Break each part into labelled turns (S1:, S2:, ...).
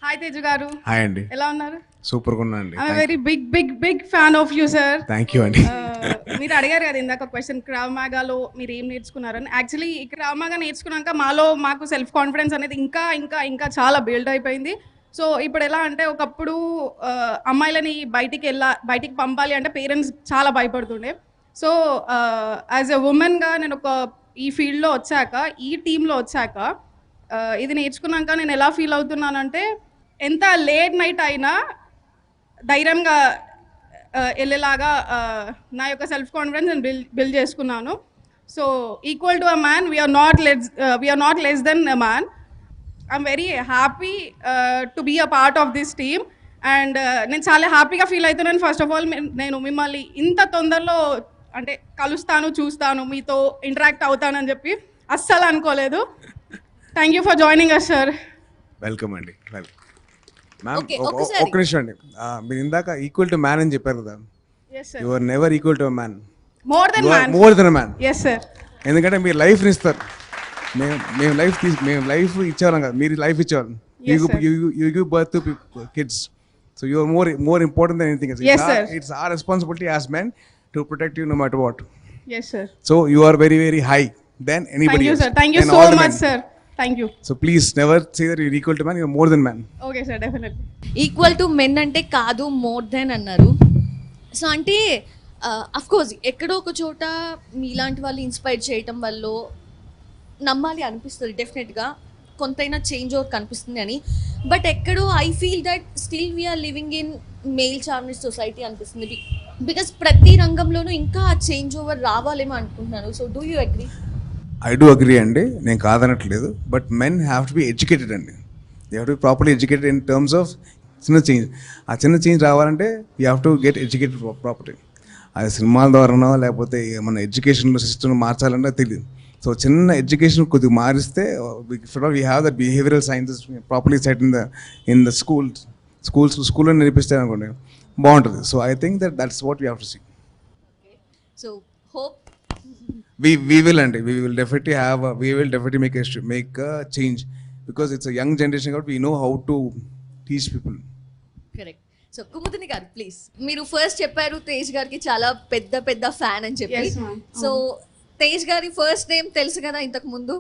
S1: Hi Teju గారు,
S2: hi అండి.
S1: ఎలా ఉన్నారు?
S2: సూపర్ గా ఉన్నా అండి.
S1: I very big fan of you sir.
S2: Thank you అండి.
S1: మీరు అడిగారు కదా ఇందాక క్వశ్చన్, క్రావ్ మాగాలో మీరు ఏం నేర్చుకున్నారని. యాక్చువల్లీ ఈ క్రావ్ మాగా నేర్చుకున్నాక మాకు సెల్ఫ్ కాన్ఫిడెన్స్ అనేది ఇంకా ఇంకా ఇంకా చాలా బిల్డ్ అయిపోయింది. సో ఇప్పుడు ఎలా అంటే, ఒకప్పుడు అమ్మాయిలని బయటికి పంపాలి అంటే పేరెంట్స్ చాలా భయపడుతుండే. సో యాజ్ ఎ ఉమెన్గా నేను ఈ ఫీల్డ్లో వచ్చాక, ఈ టీంలో వచ్చాక, ఇది నేర్చుకున్నాక నేను ఎలా ఫీల్ అవుతున్నానంటే, ఎంత లేట్ నైట్ అయినా ధైర్యంగా వెళ్ళేలాగా నా యొక్క సెల్ఫ్ కాన్ఫిడెన్స్ నేను బిల్డ్ చేసుకున్నాను. So equal to a man, we are not less than a man. I'm very happy to be a part of this team. And నేను చాలా హ్యాపీగా ఫీల్ అవుతున్నాను. ఫస్ట్ ఆఫ్ ఆల్ నేను మిమ్మల్ని ఇంత తొందరలో అంటే కలుస్తాను, చూస్తాను, మీతో ఇంటరాక్ట్ అవుతానని చెప్పి అస్సలు అనుకోలేదు. Thank you for joining us sir.
S2: Welcome అండి. మ్యామ్ ఒక్క నిమిషం అండి. మీరు ఇందాక ఈక్వల్ టు మ్యాన్ అని చెప్పారు కదా. You are never equal to a man.
S1: More
S2: than man.
S1: Yes sir.
S2: ఎందుకంటే మీరు లైఫ్ని ఇస్తారు. మేము లైఫ్ ఇచ్చేవాళ్ళం కదా, మీరు లైఫ్ ఇచ్చేవాళ్ళం. You give birth to kids. So you are more important than anything. It's our responsibility as men to protect you no matter what.
S1: Yes sir.
S2: So you are very high than anybody else.
S1: Thank you so much sir. Thank you.
S2: So please never say that you're equal to man, you're more than man.
S1: Okay sir, definitely.
S3: Equal to men అంటే కాదు, more than అన్నారు. So అంటే of course ఎక్కడో ఒక చోట మీలాంటి వాళ్ళు inspire చేయటం వల్ల నమ్మాలి అనిపిస్తుంది, డెఫినెట్గా కొంతైనా చేంజ్ ఓవర్ కనిపిస్తుంది అని. బట్ ఎక్కడో I feel that still we're living in male charmed society అనిపిస్తుంది. బికాస్ ప్రతి రంగంలోనూ ఇంకా ఆ చేంజ్ ఓవర్ రావాలేమో అనుకుంటున్నాను. So do you agree?
S2: I do agree అండి, నేను కాదనట్లేదు. But men have to be educated అండి. They have to be properly educated in terms of చిన్న చేంజ్. ఆ చిన్న చేంజ్ రావాలంటే you have to get educated property. అది సినిమాల ద్వారానో లేకపోతే మన ఎడ్యుకేషన్ సిస్టమ్ మార్చాలంటే తెలియదు. సో చిన్న ఎడ్యుకేషన్ కొద్దిగా మారిస్తే we have that behavioural sciences properly set in the స్కూల్లో నేర్పిస్తే అనుకోండి బాగుంటుంది. So I think that's what we have to see.
S3: So hope
S2: we will and we will definitely make a change, because it's a young generation. We know how to teach people.
S3: Correct. So Kumudini గారు please, మీరు first చెప్పారు తేజ్ గారికి చాలా పెద్ద fan అని చెప్పి.
S1: Yes, ma'am.
S3: So Tej గారి first name తెలుసు కదా ఇంతకు ముందు?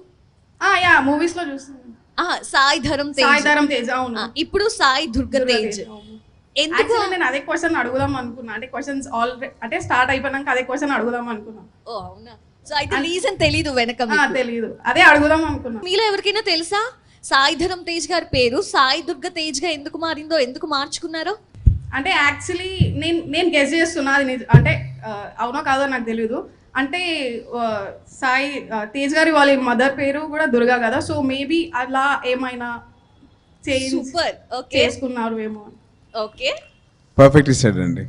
S1: యా, మూవీస్ లో చూస్తాను.
S3: సాయి ధరమ్ తేజ్.
S1: అవును.
S3: ఇప్పుడు సాయి దుర్గ తేజ్. ఎందుకు
S1: నేను అదే క్వశ్చన్ అడుగుదాం అనుకున్నా. అంటే క్వశ్చన్స్ ఆల్రెడీ అంటే స్టార్ట్ అయిపోయినాక అదే క్వశ్చన్ అడుగుదాం అనుకున్నా.
S3: ఓ అవునా? సో అయితే రీజన్ తెలీదు వెనక?
S1: తెలీదు, అదే అడుగుదాం అనుకున్నా.
S3: మీలో ఎవరికైనా తెలుసా సాయి ధరమ్ తేజ్ గారి పేరు సాయి దుర్గ తేజ్ గా ఎందుకు మారిందో, ఎందుకు మార్చుకున్నారో?
S1: అంటే యాక్చువల్లీ నేను గెస్ చేస్తున్నా, అది అంటే అవునో కాదో నాకు తెలియదు. అంటే సాయి తేజ్ గారి వాళ్ళ మదర్ పేరు కూడా దుర్గా కదా. సో మేబీ అలా ఏమైనా
S3: సూపర్. ఓకే,
S1: చేసుకున్నారు ఏమో.
S3: ఓకే,
S2: పర్ఫెక్ట్లీ సెడ్ అండి.